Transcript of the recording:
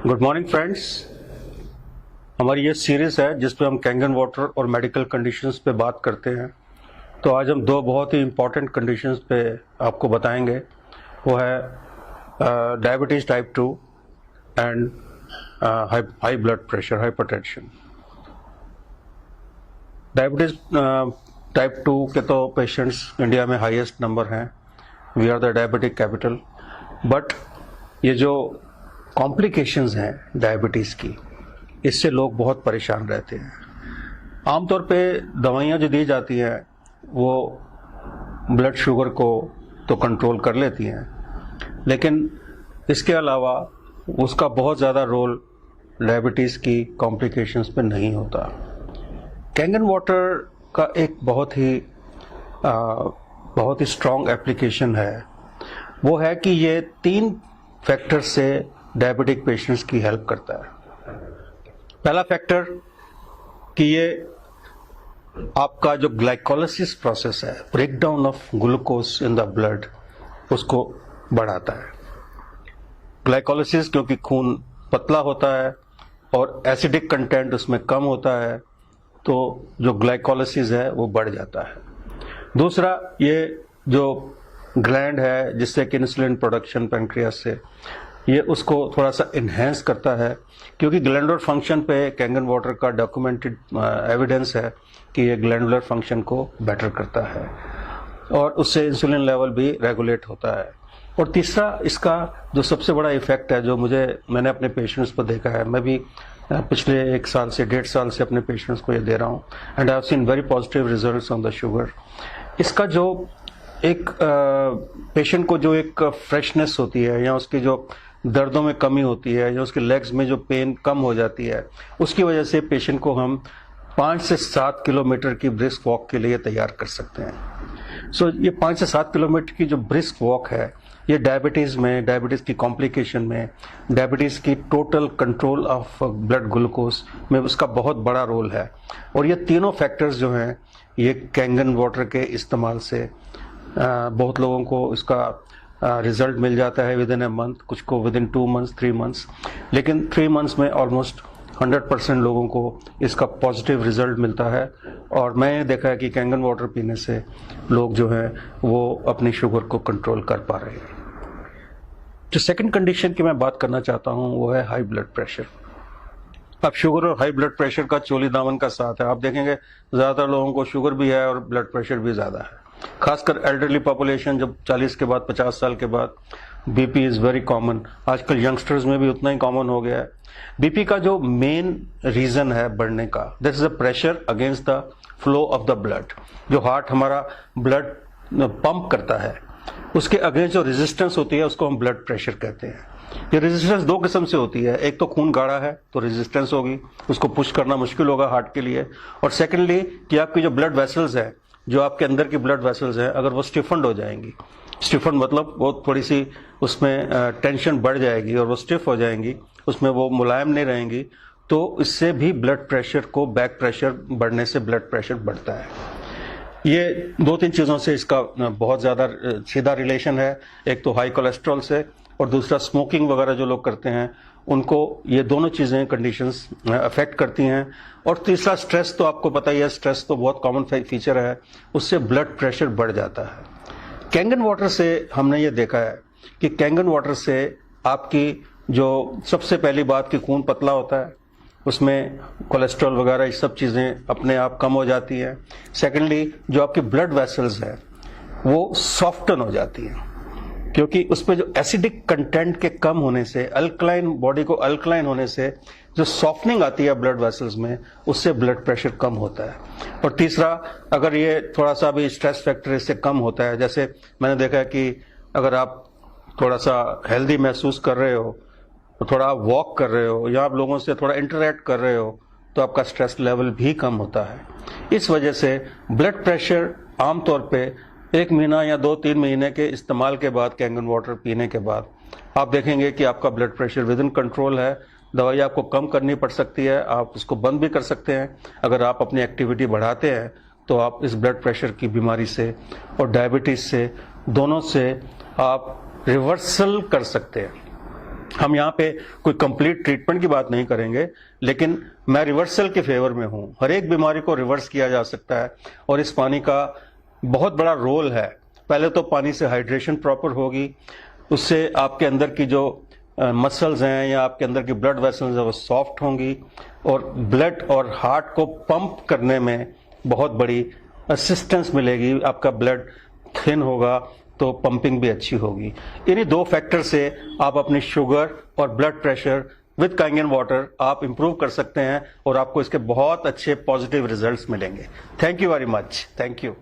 Good morning friends. हमारी ये series है जिस पे हम कैंगन वाटर और मेडिकल कंडीशंस पे बात करते हैं। तो आज हम दो बहुत ही इम्पॉर्टेंट कंडीशंस पे आपको बताएंगे। वो है diabetes type 2 and high blood pressure, hypertension. Diabetes type 2 के तो पेशेंट्स इंडिया में हाईएस्ट नंबर हैं। We are the diabetic capital. But ये जो कॉम्प्लिकेशंस हैं डायबिटीज़ की, इससे लोग बहुत परेशान रहते हैं। आमतौर पे दवाइयाँ जो दी जाती हैं वो ब्लड शुगर को तो कंट्रोल कर लेती हैं, लेकिन इसके अलावा उसका बहुत ज़्यादा रोल डायबिटीज़ की कॉम्प्लिकेशंस पे नहीं होता। कैंगन वाटर का एक बहुत ही स्ट्रॉन्ग एप्लीकेशन है। वो है कि ये 3 फैक्टर से डायबिटिक पेशेंट्स की हेल्प करता है। पहला फैक्टर कि ये आपका जो ग्लाइकोलाइसिस प्रोसेस है, break down of glucose in the blood, उसको बढ़ाता है। ग्लाइकोलाइसिस क्योंकि खून पतला होता है और एसिडिक कंटेंट उसमें कम होता है, तो जो ग्लाइकोलाइसिस है वो बढ़ जाता है। दूसरा, ये जो ग्लैंड है जिससे कि इंसुलिन प्रोडक्शन पैंक्रियास से, ये उसको थोड़ा सा इन्हेंस करता है, क्योंकि ग्लैंडुलर फंक्शन पे कैंगन वाटर का डॉक्यूमेंटेड एविडेंस है कि ये ग्लैंडुलर फंक्शन को बेटर करता है और उससे इंसुलिन लेवल भी रेगुलेट होता है। और तीसरा, इसका जो सबसे बड़ा इफेक्ट है, जो मैंने अपने पेशेंट्स पर देखा है, मैं भी पिछले 1 साल से 1.5 साल से अपने पेशेंट्स को ये दे रहा हूँ, and I have seen very positive results on the sugar. इसका जो एक पेशेंट को जो एक फ्रेशनेस होती है, या उसकी जो दर्दों में कमी होती है, या उसके लेग्स में जो पेन कम हो जाती है, उसकी वजह से पेशेंट को हम 5 से 7 किलोमीटर की ब्रिस्क वॉक के लिए तैयार कर सकते हैं। सो ये 5 से 7 किलोमीटर की जो ब्रिस्क वॉक है, ये डायबिटीज़ की कॉम्प्लिकेशन में, डायबिटीज़ की total control of blood glucose में उसका बहुत बड़ा रोल है। और ये तीनों फैक्टर्स जो हैं, ये कैंगन वाटर के इस्तेमाल से बहुत लोगों को इसका रिजल्ट मिल जाता है विद इन ए मंथ, कुछ को विद इन 2 मंथ्स, 3 मंथ्स, लेकिन 3 मंथ्स में ऑलमोस्ट 100% लोगों को इसका पॉजिटिव रिजल्ट मिलता है। और मैंने देखा है कि कैंगन वाटर पीने से लोग जो हैं वो अपनी शुगर को कंट्रोल कर पा रहे हैं। जो सेकंड कंडीशन की मैं बात करना चाहता हूँ वो है हाई ब्लड प्रेशर। अब शुगर और हाई ब्लड प्रेशर का चोली दामन का साथ है। आप देखेंगे ज़्यादातर लोगों को शुगर भी है और ब्लड प्रेशर भी ज़्यादा है, खासकर एल्डरली पॉपुलेशन। जब 40 के बाद, 50 साल के बाद बीपी इज़ वेरी कॉमन। आजकल यंगस्टर्स में भी उतना ही कॉमन हो गया है। बीपी का जो मेन रीज़न है बढ़ने का, this is a pressure against the flow of the blood. जो हार्ट हमारा ब्लड पंप करता है, उसके अगेंस्ट जो रेजिस्टेंस होती है, उसको हम ब्लड प्रेशर कहते हैं। ये रेजिस्टेंस 2 किस्म से होती है। एक तो खून गाढ़ा है तो रेजिस्टेंस होगी, उसको पुश करना मुश्किल होगा हार्ट के लिए। और सेकेंडली कि आपकी जो ब्लड वेसल्स है, जो आपके अंदर की ब्लड वेसल्स हैं, अगर वो स्टिफन्ड हो जाएंगी, स्टिफन मतलब वो थोड़ी सी उसमें टेंशन बढ़ जाएगी और वो स्टिफ हो जाएंगी, उसमें वो मुलायम नहीं रहेंगी, तो इससे भी ब्लड प्रेशर को, बैक प्रेशर बढ़ने से ब्लड प्रेशर बढ़ता है। ये 2-3 चीज़ों से इसका बहुत ज़्यादा सीधा रिलेशन है। एक तो हाई कोलेस्ट्रॉल से, और दूसरा स्मोकिंग वगैरह जो लोग करते हैं उनको ये दोनों चीज़ें, कंडीशंस अफेक्ट करती हैं। और तीसरा, स्ट्रेस तो आपको पता ही है, स्ट्रेस तो बहुत कॉमन फीचर है, उससे ब्लड प्रेशर बढ़ जाता है। कैंगन वाटर से हमने ये देखा है कि कैंगन वाटर से आपकी जो सबसे पहली बात कि खून पतला होता है, उसमें कोलेस्ट्रॉल वगैरह ये सब चीज़ें अपने आप कम हो जाती हैं। सेकेंडली, जो आपकी ब्लड वेसल्स हैं वो सॉफ्टन हो जाती हैं, क्योंकि उस पर जो एसिडिक कंटेंट के कम होने से, अल्कलाइन, बॉडी को अल्कलाइन होने से जो सॉफ्टनिंग आती है ब्लड वेसल्स में, उससे ब्लड प्रेशर कम होता है। और तीसरा, अगर ये थोड़ा सा भी स्ट्रेस फैक्टर इससे कम होता है, जैसे मैंने देखा है कि अगर आप थोड़ा सा हेल्दी महसूस कर रहे हो, तो थोड़ा आप वॉक कर रहे हो, या आप लोगों से थोड़ा इंटरेक्ट कर रहे हो, तो आपका स्ट्रेस लेवल भी कम होता है। इस वजह से ब्लड प्रेशर आमतौर पे 1 महीना या 2-3 महीने के इस्तेमाल के बाद, कैंगन वाटर पीने के बाद, आप देखेंगे कि आपका blood pressure with in control है। दवाई आपको कम करनी पड़ सकती है, आप उसको बंद भी कर सकते हैं। अगर आप अपनी एक्टिविटी बढ़ाते हैं तो आप इस ब्लड प्रेशर की बीमारी से और डायबिटीज़ से, दोनों से आप रिवर्सल कर सकते हैं। हम यहाँ पे कोई कंप्लीट ट्रीटमेंट की बात नहीं करेंगे, लेकिन मैं रिवर्सल के फेवर में हूँ। हर एक बीमारी को रिवर्स किया जा सकता है और इस पानी का बहुत बड़ा रोल है। पहले तो पानी से हाइड्रेशन प्रॉपर होगी, उससे आपके अंदर की जो मसल्स हैं या आपके अंदर की ब्लड वेसल्स हैं वो सॉफ्ट होंगी और ब्लड और हार्ट को पंप करने में बहुत बड़ी असिस्टेंस मिलेगी। आपका ब्लड थिन होगा तो पंपिंग भी अच्छी होगी। इन्हीं 2 फैक्टर से आप अपनी शुगर और ब्लड प्रेशर विद कांगेन वाटर आप इंप्रूव कर सकते हैं और आपको इसके बहुत अच्छे पॉजिटिव रिजल्ट्स मिलेंगे। Thank you very much. Thank you.